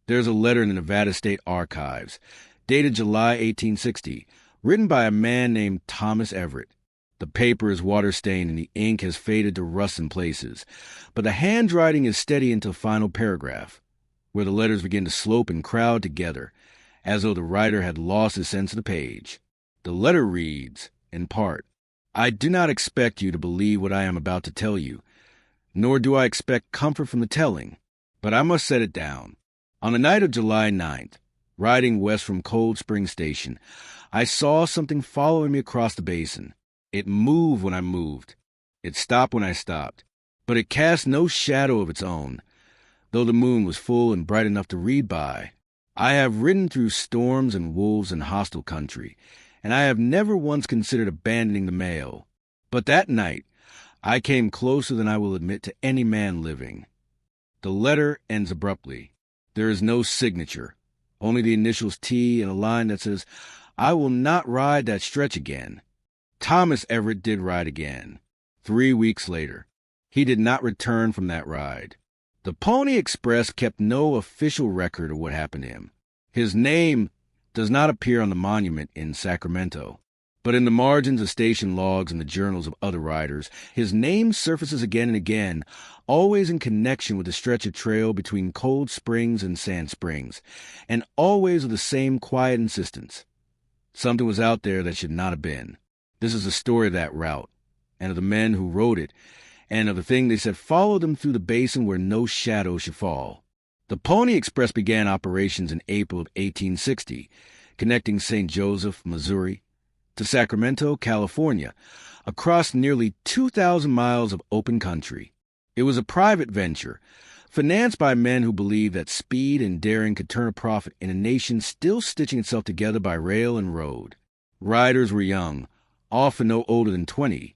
There's a letter in the Nevada State Archives, dated July 1860, written by a man named Thomas Everett. The paper is water-stained and the ink has faded to rust in places, but the handwriting is steady until the final paragraph, where the letters begin to slope and crowd together, as though the writer had lost his sense of the page. The letter reads, in part, "I do not expect you to believe what I am about to tell you, nor do I expect comfort from the telling, but I must set it down. On the night of July 9th, riding west from Cold Spring Station, I saw something following me across the basin. It moved when I moved. It stopped when I stopped. But it cast no shadow of its own, though the moon was full and bright enough to read by. I have ridden through storms and wolves and hostile country, and I have never once considered abandoning the mail. But that night, I came closer than I will admit to any man living." The letter ends abruptly. There is no signature, only the initials T and a line that says, "I will not ride that stretch again." Thomas Everett did ride again, 3 weeks later. He did not return from that ride. The Pony Express kept no official record of what happened to him. His name does not appear on the monument in Sacramento, but in the margins of station logs and the journals of other riders, his name surfaces again and again, always in connection with the stretch of trail between Cold Springs and Sand Springs, and always with the same quiet insistence. Something was out there that should not have been. This is the story of that route, and of the men who rode it, and of the thing they said followed them through the basin where no shadow should fall. The Pony Express began operations in April of 1860, connecting St. Joseph, Missouri, to Sacramento, California, across nearly 2,000 miles of open country. It was a private venture, financed by men who believed that speed and daring could turn a profit in a nation still stitching itself together by rail and road. Riders were young, often no older than 20,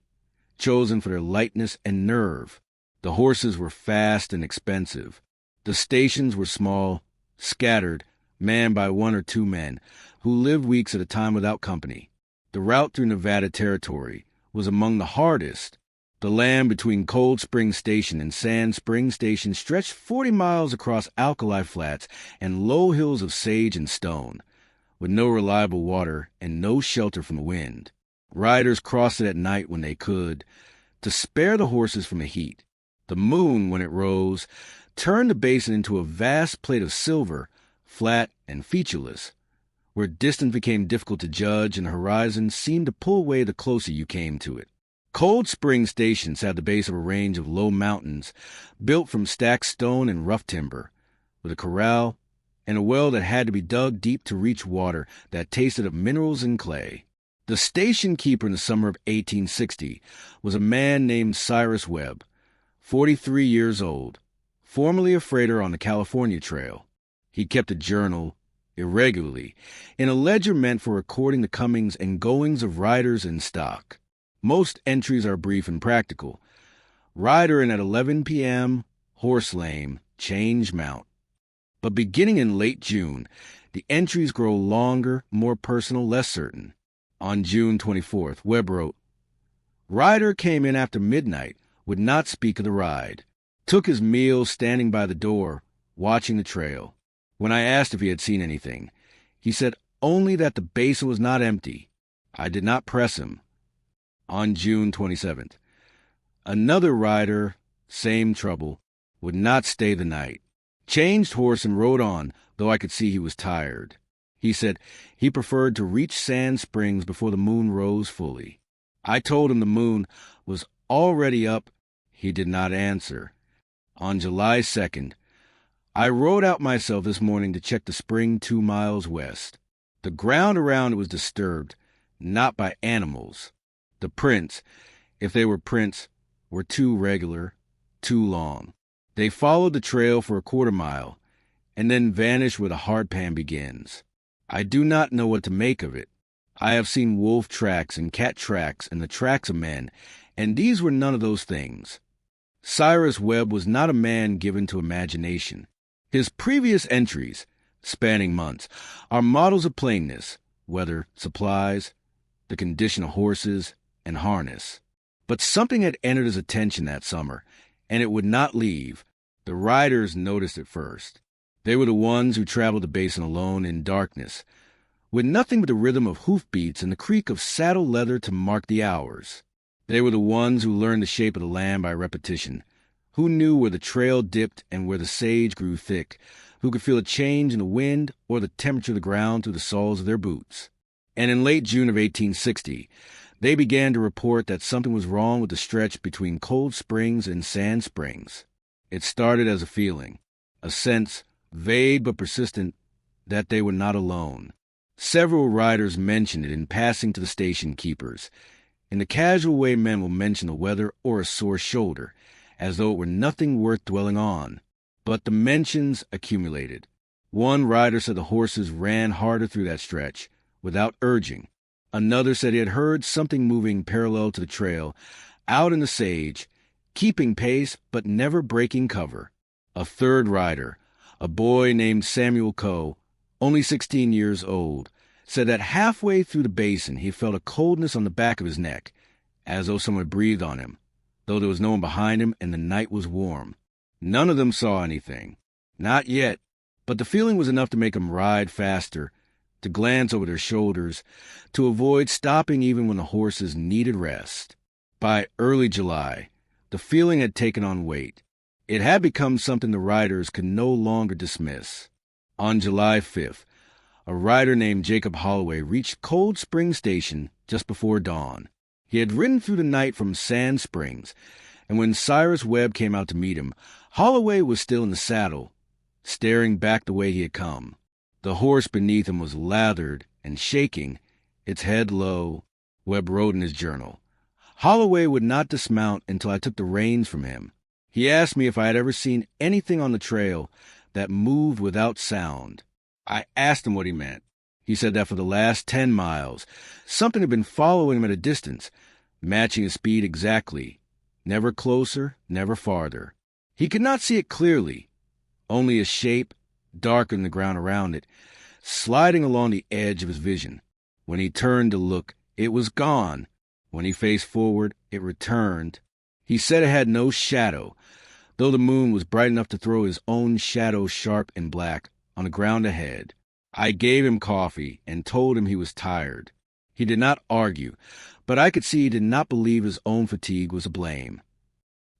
chosen for their lightness and nerve. The horses were fast and expensive. The stations were small, scattered, manned by 1 or 2 men, who lived weeks at a time without company. The route through Nevada territory was among the hardest. The land between Cold Spring Station and Sand Spring Station stretched 40 miles across alkali flats and low hills of sage and stone, with no reliable water and no shelter from the wind. Riders crossed it at night when they could, to spare the horses from the heat. The moon, when it rose, turned the basin into a vast plate of silver, flat and featureless, where distance became difficult to judge and the horizon seemed to pull away the closer you came to it. Cold Spring Station sat at the base of a range of low mountains, built from stacked stone and rough timber, with a corral and a well that had to be dug deep to reach water that tasted of minerals and clay. The station keeper in the summer of 1860 was a man named Cyrus Webb, 43 years old, formerly a freighter on the California Trail. He kept a journal, irregularly, in a ledger meant for recording the comings and goings of riders and stock. Most entries are brief and practical. Rider in at 11 p.m., horse lame, change mount. But beginning in late June, the entries grow longer, more personal, less certain. On June 24th, Webb wrote, "Rider came in after midnight, would not speak of the ride. Took his meal standing by the door, watching the trail. When I asked if he had seen anything, he said only that the basin was not empty. I did not press him." On June 27th, another rider, same trouble, would not stay the night. Changed horse and rode on, though I could see he was tired. He said he preferred to reach Sand Springs before the moon rose fully. I told him the moon was already up. He did not answer. On July 2nd, I rode out myself this morning to check the spring 2 miles west. The ground around it was disturbed, not by animals. The prints, if they were prints, were too regular, too long. They followed the trail for a 1/4 mile, and then vanished where the hard pan begins. I do not know what to make of it. I have seen wolf tracks and cat tracks and the tracks of men, and these were none of those things. Cyrus Webb was not a man given to imagination. His previous entries, spanning months, are models of plainness, weather, supplies, the condition of horses, and harness. But something had entered his attention that summer, and it would not leave. The riders noticed it first. They were the ones who traveled the basin alone in darkness, with nothing but the rhythm of hoofbeats and the creak of saddle leather to mark the hours. They were the ones who learned the shape of the land by repetition, who knew where the trail dipped and where the sage grew thick, who could feel a change in the wind or the temperature of the ground through the soles of their boots. And in late June of 1860, they began to report that something was wrong with the stretch between Cold Springs and Sand Springs. It started as a feeling, a sense, vague but persistent, that they were not alone. Several riders mentioned it in passing to the station keepers, in the casual way men will mention the weather or a sore shoulder, as though it were nothing worth dwelling on. But the mentions accumulated. One rider said the horses ran harder through that stretch, without urging. Another said he had heard something moving parallel to the trail, out in the sage, keeping pace but never breaking cover. A third rider, a boy named Samuel Coe, only 16 years old, said that halfway through the basin he felt a coldness on the back of his neck, as though someone had breathed on him, though there was no one behind him and the night was warm. None of them saw anything. Not yet, but the feeling was enough to make them ride faster, to glance over their shoulders, to avoid stopping even when the horses needed rest. By early July, the feeling had taken on weight. It had become something the riders could no longer dismiss. On July 5th, a rider named Jacob Holloway reached Cold Spring Station just before dawn. He had ridden through the night from Sand Springs, and when Cyrus Webb came out to meet him, Holloway was still in the saddle, staring back the way he had come. The horse beneath him was lathered and shaking, its head low. Webb wrote in his journal, "Holloway would not dismount until I took the reins from him. He asked me if I had ever seen anything on the trail that moved without sound. I asked him what he meant. He said that for the last 10 miles, something had been following him at a distance, matching his speed exactly, never closer, never farther. He could not see it clearly, only a shape, darker than the ground around it, sliding along the edge of his vision. When he turned to look, it was gone. When he faced forward, it returned. He said it had no shadow, though the moon was bright enough to throw his own shadow sharp and black on the ground ahead. I gave him coffee and told him he was tired. He did not argue, but I could see he did not believe his own fatigue was to blame."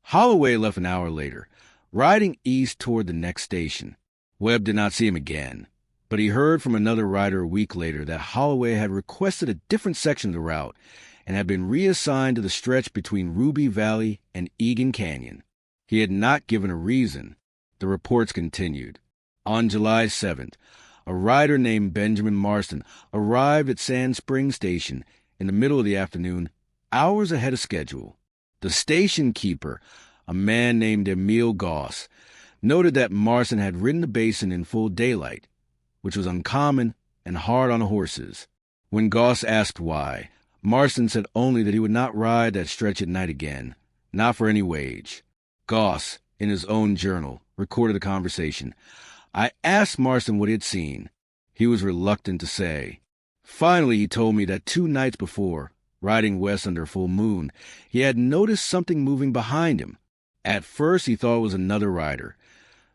Holloway left an hour later, riding east toward the next station. Webb did not see him again, but he heard from another rider a week later that Holloway had requested a different section of the route and had been reassigned to the stretch between Ruby Valley and Egan Canyon. He had not given a reason. The reports continued. On July 7th, a rider named Benjamin Marston arrived at Sand Springs Station in the middle of the afternoon, hours ahead of schedule. The station keeper, a man named Emil Goss, noted that Marston had ridden the basin in full daylight, which was uncommon and hard on the horses. When Goss asked why, Marston said only that he would not ride that stretch at night again, not for any wage. Goss, in his own journal, recorded the conversation. I asked Marston what he had seen. He was reluctant to say. Finally, he told me that 2 nights before, riding west under a full moon, he had noticed something moving behind him. At first, he thought it was another rider,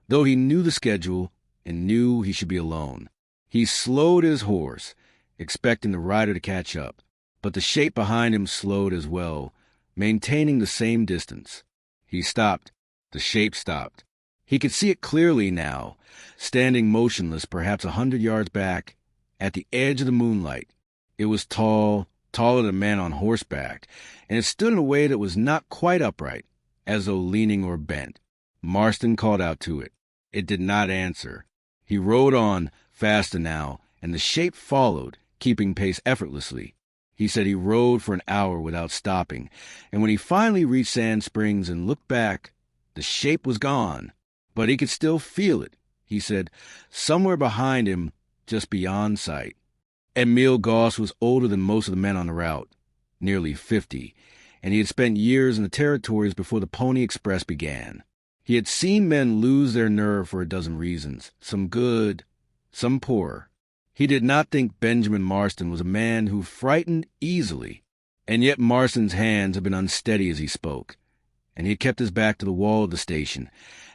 though he knew the schedule and knew he should be alone. He slowed his horse, expecting the rider to catch up, but the shape behind him slowed as well, maintaining the same distance. He stopped. The shape stopped. He could see it clearly now, standing motionless perhaps 100 yards back, at the edge of the moonlight. It was tall, taller than a man on horseback, and it stood in a way that was not quite upright, as though leaning or bent. Marston called out to it. It did not answer. He rode on, faster now, and the shape followed, keeping pace effortlessly. He said he rode for an hour without stopping, and when he finally reached Sand Springs and looked back, the shape was gone. But he could still feel it, he said, somewhere behind him, just beyond sight. Emil Goss was older than most of the men on the route, nearly 50, and he had spent years in the territories before the Pony Express began. He had seen men lose their nerve for a dozen reasons, some good, some poor. He did not think Benjamin Marston was a man who frightened easily, and yet Marston's hands had been unsteady as he spoke, and he had kept his back to the wall of the station,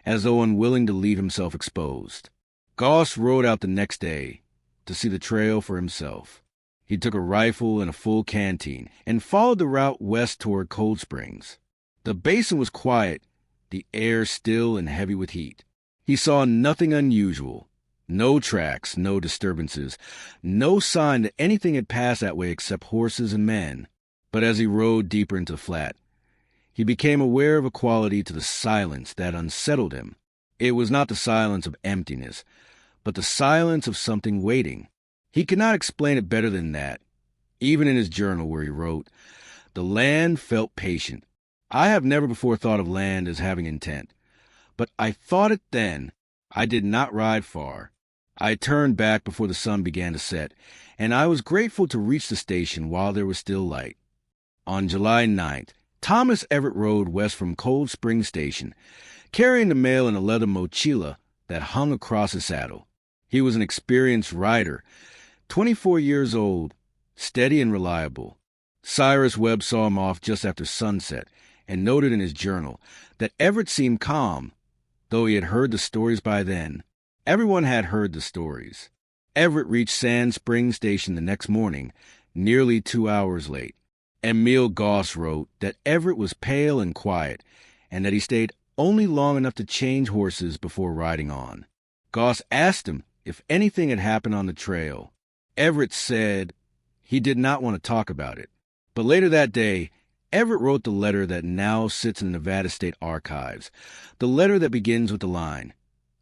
as though unwilling to leave himself exposed. Goss rode out the next day to see the trail for himself. He took a rifle and a full canteen and followed the route west toward Cold Springs. The basin was quiet, the air still and heavy with heat. He saw nothing unusual. No tracks, no disturbances, no sign that anything had passed that way except horses and men. But as he rode deeper into the flat, he became aware of a quality to the silence that unsettled him. It was not the silence of emptiness, but the silence of something waiting. He could not explain it better than that. Even in his journal where he wrote, "The land felt patient. I have never before thought of land as having intent. But I thought it then. I did not ride far. I turned back before the sun began to set, and I was grateful to reach the station while there was still light." On July 9th, Thomas Everett rode west from Cold Spring Station, carrying the mail in a leather mochila that hung across his saddle. He was an experienced rider, 24 years old, steady and reliable. Cyrus Webb saw him off just after sunset and noted in his journal that Everett seemed calm, though he had heard the stories by then. Everyone had heard the stories. Everett reached Sand Spring Station the next morning, nearly 2 hours late. Emil Goss wrote that Everett was pale and quiet, and that he stayed only long enough to change horses before riding on. Goss asked him if anything had happened on the trail. Everett said he did not want to talk about it. But later that day, Everett wrote the letter that now sits in the Nevada State Archives, the letter that begins with the line,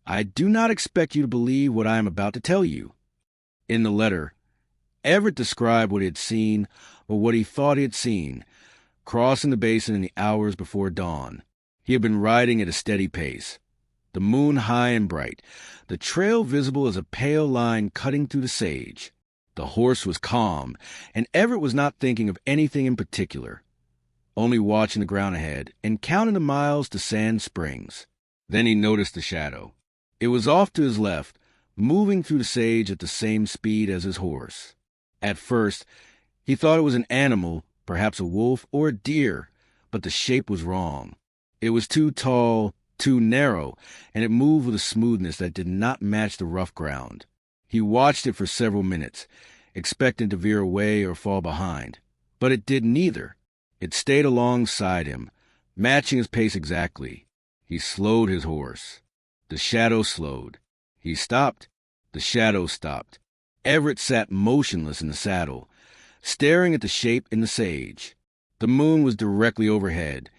"I do not expect you to believe what I am about to tell you." In the letter, Everett described what he had seen, or what he thought he had seen, crossing the basin in the hours before dawn. He had been riding at a steady pace, the moon high and bright, the trail visible as a pale line cutting through the sage. The horse was calm, and Everett was not thinking of anything in particular, only watching the ground ahead and counting the miles to Sand Springs. Then he noticed the shadow. It was off to his left, moving through the sage at the same speed as his horse. At first, he thought it was an animal, perhaps a wolf or a deer, but the shape was wrong. It was too tall, too narrow, and it moved with a smoothness that did not match the rough ground. He watched it for several minutes, expecting to veer away or fall behind, but it did neither. It stayed alongside him, matching his pace exactly. He slowed his horse. The shadow slowed. He stopped. The shadow stopped. Everett sat motionless in the saddle, staring at the shape in the sage. The moon was directly overhead,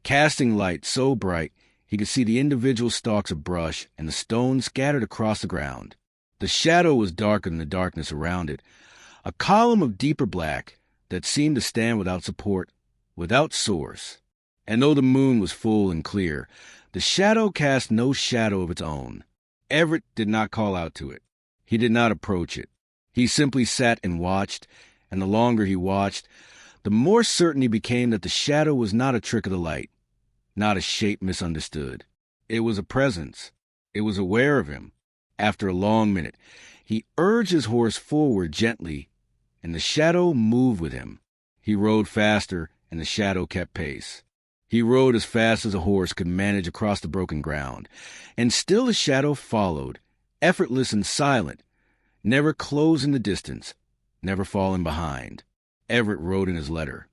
casting light so bright he could see the individual stalks of brush and the stones scattered across the ground. The shadow was darker than the darkness around it, a column of deeper black that seemed to stand without support, without source. And though the moon was full and clear, the shadow cast no shadow of its own. Everett did not call out to it. He did not approach it. He simply sat and watched, and the longer he watched, the more certain he became that the shadow was not a trick of the light, not a shape misunderstood. It was a presence. It was aware of him. After a long minute, he urged his horse forward gently, and the shadow moved with him. He rode faster, and the shadow kept pace. He rode as fast as a horse could manage across the broken ground, and still the shadow followed, effortless and silent, never closing the distance, never falling behind. Everett wrote in his letter,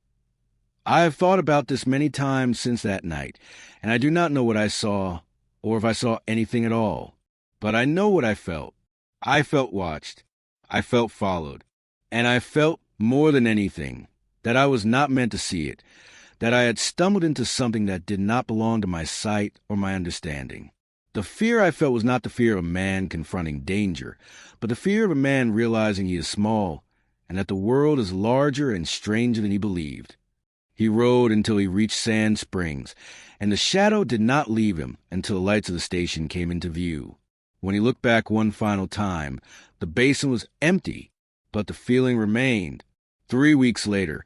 "I have thought about this many times since that night, and I do not know what I saw, or if I saw anything at all. But I know what I felt. I felt watched. I felt followed. And I felt, more than anything, that I was not meant to see it, that I had stumbled into something that did not belong to my sight or my understanding. The fear I felt was not the fear of a man confronting danger, but the fear of a man realizing he is small, and that the world is larger and stranger than he believed." He rode until he reached Sand Springs, and the shadow did not leave him until the lights of the station came into view. When he looked back one final time, the basin was empty, but the feeling remained. 3 weeks later,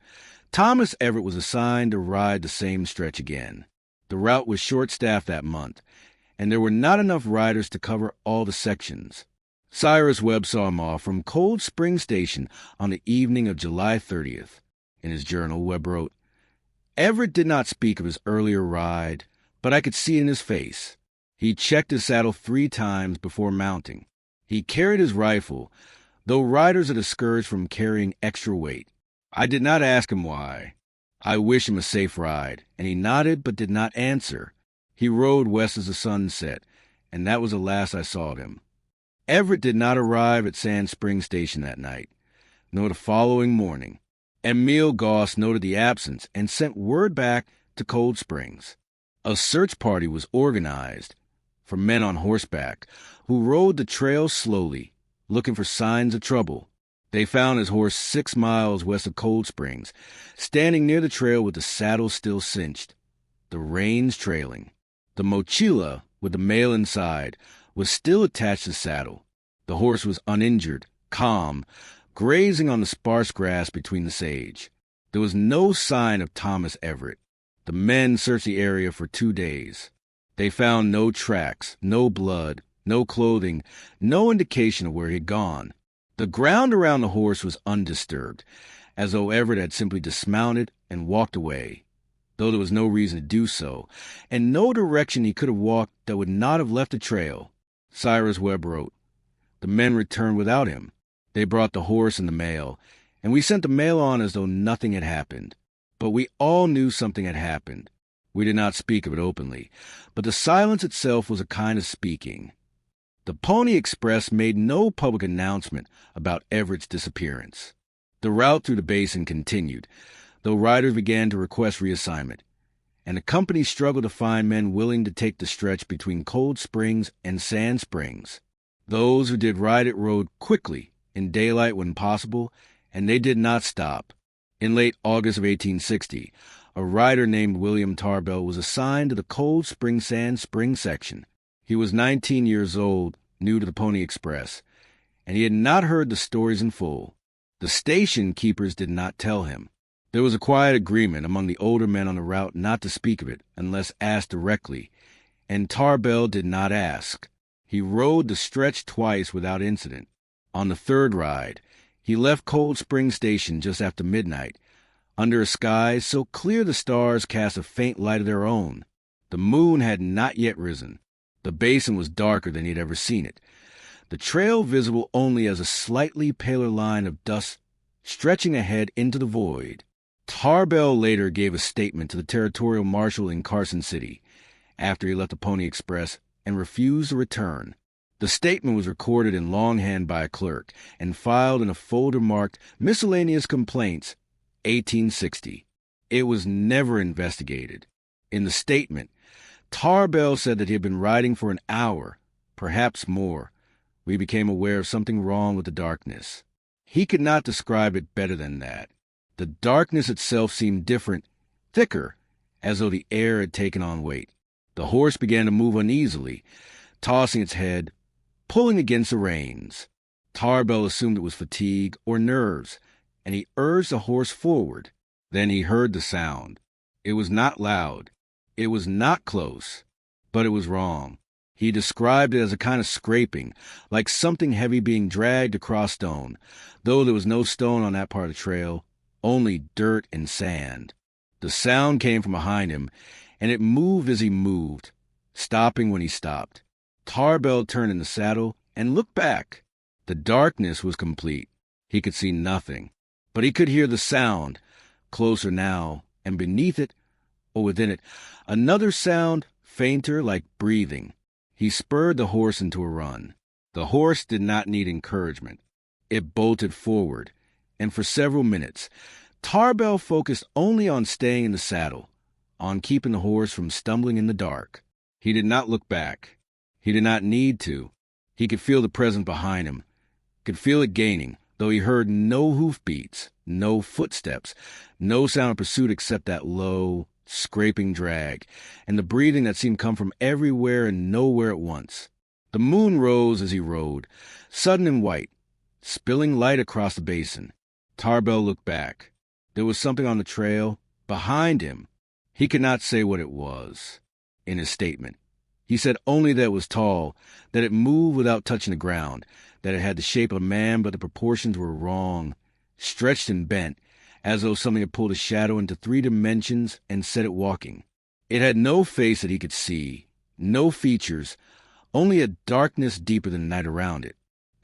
Thomas Everett was assigned to ride the same stretch again. The route was short-staffed that month, and there were not enough riders to cover all the sections. Cyrus Webb saw him off from Cold Spring Station on the evening of July 30th. In his journal, Webb wrote, "Everett did not speak of his earlier ride, but I could see it in his face. He checked his saddle 3 times before mounting. He carried his rifle, though riders are discouraged from carrying extra weight. I did not ask him why. I wished him a safe ride, and he nodded but did not answer. He rode west as the sun set, and that was the last I saw of him. Everett did not arrive at Sand Springs Station that night, nor the following morning. Emil Goss noted the absence and sent word back to Cold Springs. A search party was organized for men on horseback who rode the trail slowly, looking for signs of trouble. They found his horse 6 miles west of Cold Springs, standing near the trail with the saddle still cinched, the reins trailing. The mochila, with the mail inside, was still attached to the saddle. The horse was uninjured, calm, grazing on the sparse grass between the sage. There was no sign of Thomas Everett. The men searched the area for 2 days. They found no tracks, no blood, no clothing, no indication of where he had gone. The ground around the horse was undisturbed, as though Everett had simply dismounted and walked away, though there was no reason to do so, and no direction he could have walked that would not have left a trail. Cyrus Webb wrote, "The men returned without him. They brought the horse and the mail, and we sent the mail on as though nothing had happened. But we all knew something had happened. We did not speak of it openly, but the silence itself was a kind of speaking." The Pony Express made no public announcement about Everett's disappearance. The route through the basin continued, though riders began to request reassignment, and the company struggled to find men willing to take the stretch between Cold Springs and Sand Springs. Those who did ride it rode quickly, in daylight when possible, and they did not stop. In late August of 1860, a rider named William Tarbell was assigned to the Cold Spring Sand Springs section. He was 19 years old, new to the Pony Express, and he had not heard the stories in full. The station keepers did not tell him. There was a quiet agreement among the older men on the route not to speak of it unless asked directly, and Tarbell did not ask. He rode the stretch twice without incident. On the third ride, he left Cold Spring Station just after midnight, under a sky so clear the stars cast a faint light of their own. The moon had not yet risen. The basin was darker than he had ever seen it, the trail visible only as a slightly paler line of dust stretching ahead into the void. Tarbell later gave a statement to the territorial marshal in Carson City after he left the Pony Express and refused to return. The statement was recorded in longhand by a clerk and filed in a folder marked Miscellaneous Complaints, 1860. It was never investigated. In the statement, Tarbell said that he had been riding for an hour, perhaps more. We became aware of something wrong with the darkness. He could not describe it better than that. The darkness itself seemed different, thicker, as though the air had taken on weight. The horse began to move uneasily, tossing its head, pulling against the reins. Tarbell assumed it was fatigue or nerves, and he urged the horse forward. Then he heard the sound. It was not loud. It was not close, but it was wrong. He described it as a kind of scraping, like something heavy being dragged across stone, though there was no stone on that part of the trail, only dirt and sand. The sound came from behind him, and it moved as he moved, stopping when he stopped. Tarbell turned in the saddle and looked back. The darkness was complete. He could see nothing, but he could hear the sound, closer now, and beneath it, or within it, another sound, fainter, like breathing. He spurred the horse into a run. The horse did not need encouragement. It bolted forward, and for several minutes, Tarbell focused only on staying in the saddle, on keeping the horse from stumbling in the dark. He did not look back. He did not need to. He could feel the presence behind him, could feel it gaining, though he heard no hoofbeats, no footsteps, no sound of pursuit except that low, scraping drag, and the breathing that seemed to come from everywhere and nowhere at once. The moon rose as he rode, sudden and white, spilling light across the basin. Tarbell looked back. There was something on the trail, behind him. He could not say what it was. In his statement, he said only that it was tall, that it moved without touching the ground, that it had the shape of a man, but the proportions were wrong, stretched and bent, as though something had pulled a shadow into 3 dimensions and set it walking. It had no face that he could see, no features, only a darkness deeper than the night around it.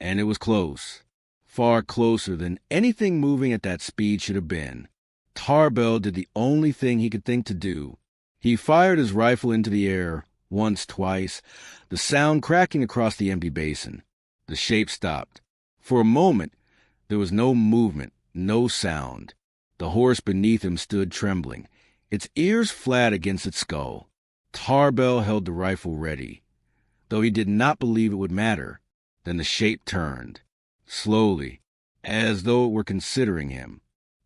And it was close. Far closer than anything moving at that speed should have been. Tarbell did the only thing he could think to do. He fired his rifle into the air, once, twice, the sound cracking across the empty basin. The shape stopped. For a moment, there was no movement, no sound. The horse beneath him stood trembling, its ears flat against its skull. Tarbell held the rifle ready, though he did not believe it would matter. Then the shape turned, slowly, as though it were considering him,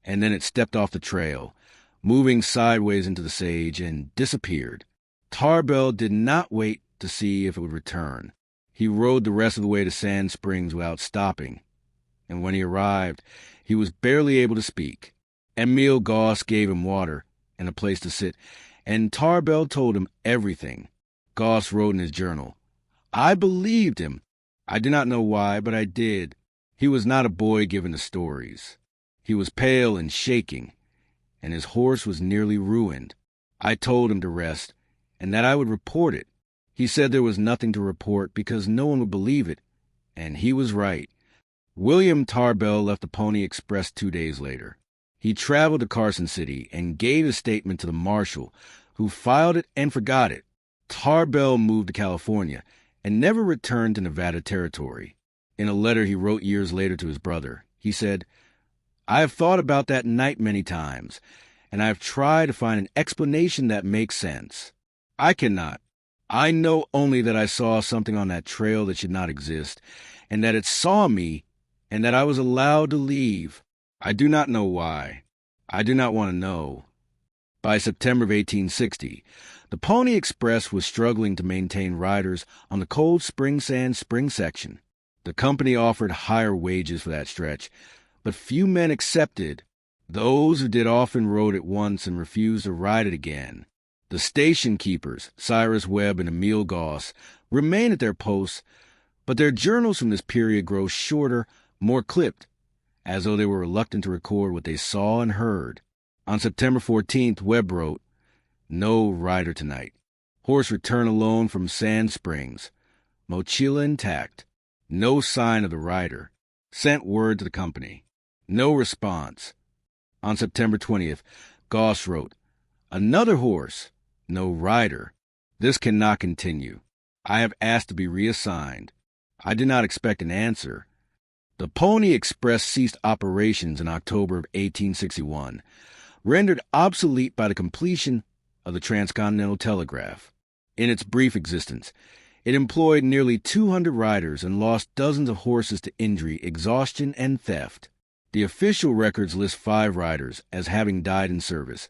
and then it stepped off the trail, moving sideways into the sage, and disappeared. Tarbell did not wait to see if it would return. He rode the rest of the way to Sand Springs without stopping, and when he arrived, he was barely able to speak. Emil Goss gave him water and a place to sit, and Tarbell told him everything. Goss wrote in his journal, "I believed him. I do not know why, but I did." He was not a boy given to stories. He was pale and shaking, and his horse was nearly ruined. I told him to rest, and that I would report it. He said there was nothing to report because no one would believe it, and he was right. William Tarbell left the Pony Express 2 days later. He traveled to Carson City and gave a statement to the marshal, who filed it and forgot it. Tarbell moved to California and never returned to Nevada Territory. In a letter he wrote years later to his brother, he said, "I have thought about that night many times, and I have tried to find an explanation that makes sense. I cannot. I know only that I saw something on that trail that should not exist, and that it saw me, and that I was allowed to leave. I do not know why. I do not want to know." By September of 1860, the Pony Express was struggling to maintain riders on the Cold Spring Sand Spring section. The company offered higher wages for that stretch, but few men accepted. Those who did often rode it once and refused to ride it again. The station keepers, Cyrus Webb and Emil Goss, remained at their posts, but their journals from this period grow shorter, more clipped, as though they were reluctant to record what they saw and heard. On September 14th, Webb wrote, "No rider tonight. Horse returned alone from Sand Springs. Mochila intact. No sign of the rider. Sent word to the company. No response." On September 20th, Goss wrote, "Another horse. No rider. This cannot continue. I have asked to be reassigned. I did not expect an answer." The Pony Express ceased operations in October of 1861, rendered obsolete by the completion of the Transcontinental Telegraph. In its brief existence, it employed nearly 200 riders and lost dozens of horses to injury, exhaustion, and theft. The official records list 5 riders as having died in service,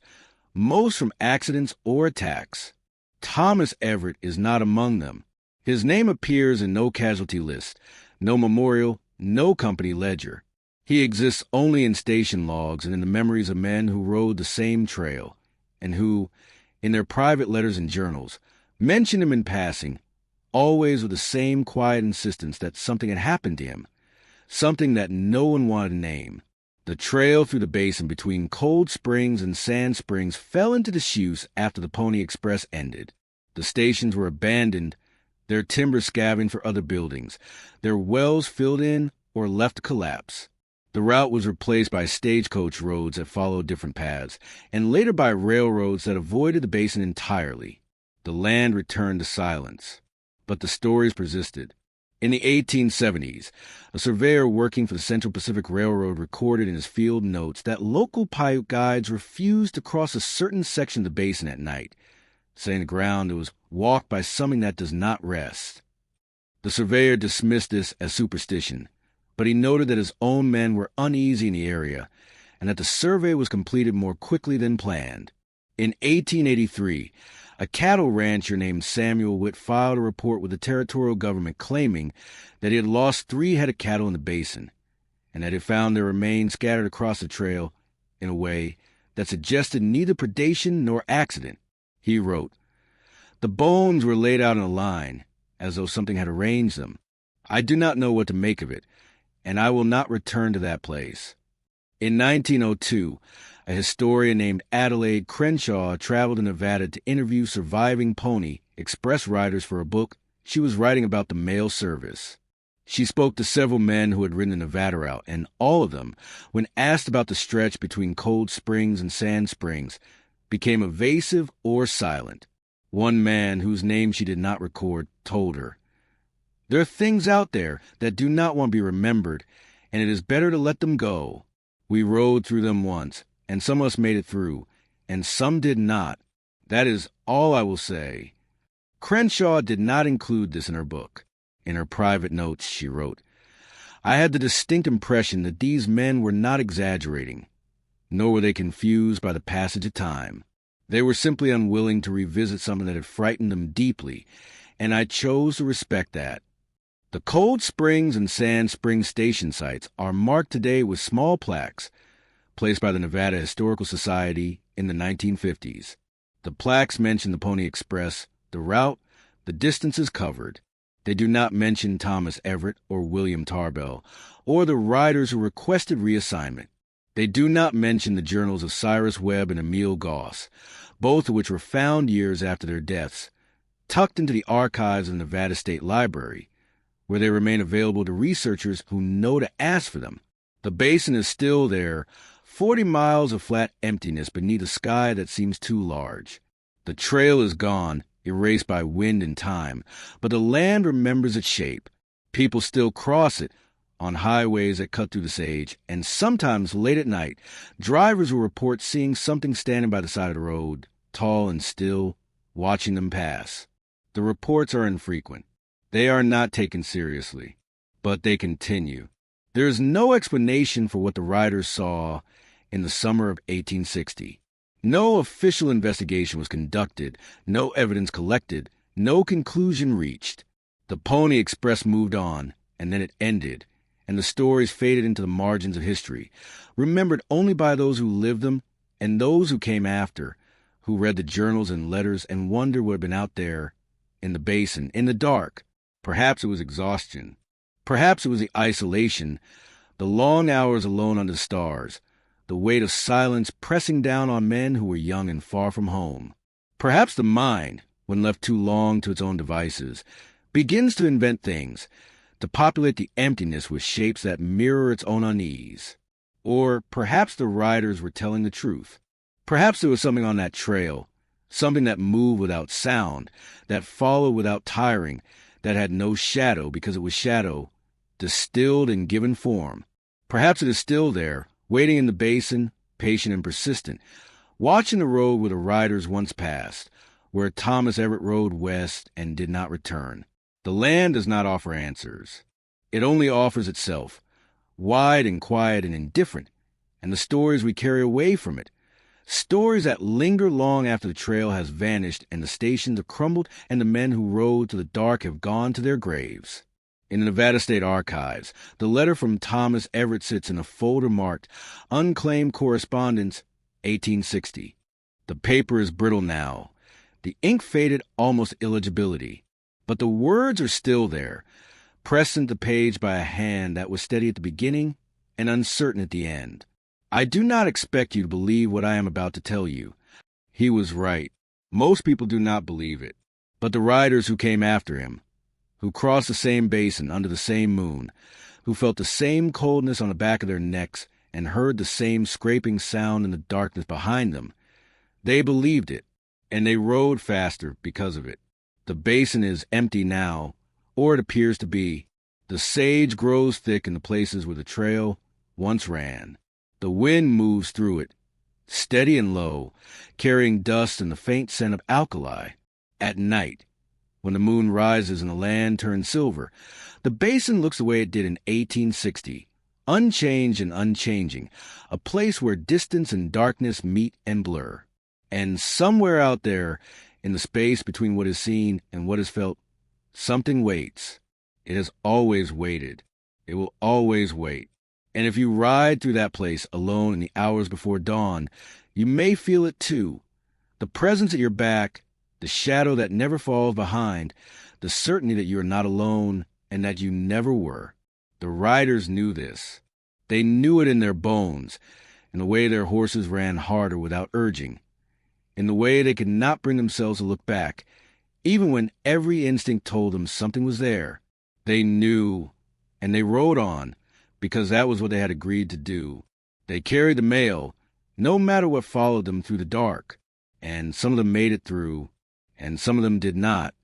most from accidents or attacks. Thomas Everett is not among them. His name appears in no casualty list, no memorial, no company ledger. He exists only in station logs and in the memories of men who rode the same trail, and who, in their private letters and journals, mention him in passing, always with the same quiet insistence that something had happened to him, something that no one wanted to name. The trail through the basin between Cold Springs and Sand Springs fell into disuse after the Pony Express ended. The stations were abandoned, their timber scavenged for other buildings, their wells filled in or left to collapse. The route was replaced by stagecoach roads that followed different paths, and later by railroads that avoided the basin entirely. The land returned to silence, but the stories persisted. In the 1870s, a surveyor working for the Central Pacific Railroad recorded in his field notes that local Paiute guides refused to cross a certain section of the basin at night, saying the ground was walked by something that does not rest. The surveyor dismissed this as superstition, but he noted that his own men were uneasy in the area and that the survey was completed more quickly than planned. In 1883, a cattle rancher named Samuel Witt filed a report with the territorial government claiming that he had lost 3 head of cattle in the basin, and that he found their remains scattered across the trail in a way that suggested neither predation nor accident. He wrote, "The bones were laid out in a line, as though something had arranged them. I do not know what to make of it, and I will not return to that place." In 1902, a historian named Adelaide Crenshaw traveled to Nevada to interview surviving Pony Express riders for a book she was writing about the mail service. She spoke to several men who had ridden the Nevada route, and all of them, when asked about the stretch between Cold Springs and Sand Springs, became evasive or silent. One man, whose name she did not record, told her, "There are things out there that do not want to be remembered, and it is better to let them go. We rode through them once, and some of us made it through, and some did not. That is all I will say." Crenshaw did not include this in her book. In her private notes, she wrote, "I had the distinct impression that these men were not exaggerating, nor were they confused by the passage of time. They were simply unwilling to revisit something that had frightened them deeply, and I chose to respect that. The Cold Springs and Sand Springs station sites are marked today with small plaques placed by the Nevada Historical Society in the 1950s. The plaques mention the Pony Express, the route, the distances covered. They do not mention Thomas Everett or William Tarbell, or the riders who requested reassignment. They do not mention the journals of Cyrus Webb and Emil Goss, both of which were found years after their deaths, tucked into the archives of the Nevada State Library, where they remain available to researchers who know to ask for them. The basin is still there, 40 miles of flat emptiness beneath a sky that seems too large. The trail is gone, erased by wind and time, but the land remembers its shape. People still cross it on highways that cut through the sage, and sometimes late at night, drivers will report seeing something standing by the side of the road, tall and still, watching them pass. The reports are infrequent. They are not taken seriously, but they continue. There is no explanation for what the riders saw in the summer of 1860. No official investigation was conducted, no evidence collected, no conclusion reached. The Pony Express moved on, and then it ended, and the stories faded into the margins of history, remembered only by those who lived them and those who came after, who read the journals and letters and wondered what had been out there in the basin, in the dark. Perhaps it was exhaustion. Perhaps it was the isolation, the long hours alone under the stars, the weight of silence pressing down on men who were young and far from home. Perhaps the mind, when left too long to its own devices, begins to invent things, to populate the emptiness with shapes that mirror its own unease. Or perhaps the riders were telling the truth. Perhaps there was something on that trail, something that moved without sound, that followed without tiring, that had no shadow because it was shadow, distilled and given form. Perhaps it is still there, waiting in the basin, patient and persistent, watching the road where the riders once passed, where Thomas Everett rode west and did not return. The land does not offer answers. It only offers itself, wide and quiet and indifferent, and the stories we carry away from it, stories that linger long after the trail has vanished and the stations have crumbled and the men who rode to the dark have gone to their graves. In the Nevada State Archives, the letter from Thomas Everett sits in a folder marked Unclaimed Correspondence, 1860. The paper is brittle now. The ink faded almost illegibility. But the words are still there, pressed into the page by a hand that was steady at the beginning and uncertain at the end. I do not expect you to believe what I am about to tell you. He was right. Most people do not believe it. But the riders who came after him, who crossed the same basin under the same moon, who felt the same coldness on the back of their necks and heard the same scraping sound in the darkness behind them, they believed it, and they rode faster because of it. The basin is empty now, or it appears to be. The sage grows thick in the places where the trail once ran. The wind moves through it, steady and low, carrying dust and the faint scent of alkali. At night, when the moon rises and the land turns silver, the basin looks the way it did in 1860, unchanged and unchanging, a place where distance and darkness meet and blur. And somewhere out there, in the space between what is seen and what is felt, something waits. It has always waited. It will always wait. And if you ride through that place alone in the hours before dawn, you may feel it too. The presence at your back, the shadow that never falls behind, the certainty that you are not alone and that you never were. The riders knew this. They knew it in their bones, in the way their horses ran harder without urging, in the way they could not bring themselves to look back, even when every instinct told them something was there. They knew and they rode on because that was what they had agreed to do. They carried the mail, no matter what followed them through the dark, and some of them made it through, and some of them did not.